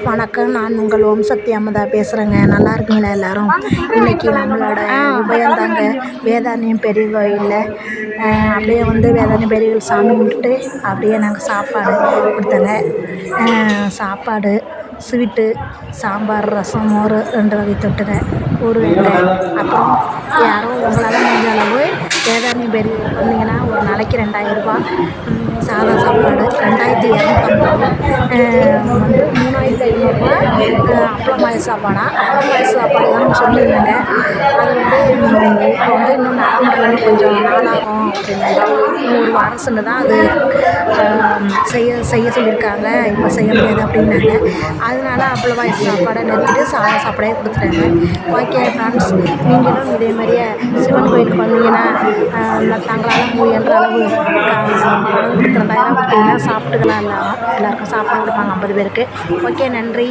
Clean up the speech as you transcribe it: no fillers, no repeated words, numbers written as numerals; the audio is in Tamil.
வணக்கம். நான் உங்கள் ஓம் சக்தி அமுதா பேசுகிறேங்க. நல்லா இருக்கீங்களா எல்லோரும்? இன்றைக்கி நம்மளோட உபயந்தாங்க வேதாரண்யம் பெரிய கோயிலில் அப்படியே வந்து வேதாரண்யம் பெரிய கோயில் சாமி கும்பிட்டுட்டு அப்படியே நாங்கள் சாப்பாடு கொடுத்தோங்க. சாப்பாடு, ஸ்வீட்டு, சாம்பார், ரசம், மோர் 2 வகை தொட்டுக்க, ஒரு வெங்காயம். அப்புறம் யாரும் உங்களால் முடிஞ்ச அளவு வேதாரண்யம் பெரிய கோயில் வந்தீங்கன்னா ஒரு நாளைக்கு 2000 ரூபா சாதா சாப்பாடு, 2250 வந்து 3500 அப்பளம் பாயச சாப்பாடா அப்பளம் பாயச சாப்பாடு தான் சொல்லியிருந்தேங்க. அது வந்து இப்போ வந்து இன்னும் நடைமுறை பண்ணி கொஞ்சம் நாளாகும் அப்படின்னாங்க. ஒரு வாரம் சென்று தான் அது செய்ய சொல்லியிருக்காங்க. இப்போ செய்ய முடியாது அப்படின்னாங்க. அதனால அப்பளம் பாயச சாப்பாடை நிறுத்திட்டு சாதா சாப்பாடே கொடுத்துட்டாங்க. ஓகே ஃப்ரெண்ட்ஸ், நீங்களும் இதே மாதிரியே சிவன் கோயிலுக்கு வந்தீங்கன்னா தங்களால் முயன்ற அளவு 2000 கொடுத்தீங்கன்னா சாப்பிட்டுக்கலாம். எல்லாருக்கும் சாப்பாடு கொடுப்பாங்க 50 பேருக்கு. ஓகே, நன்றி.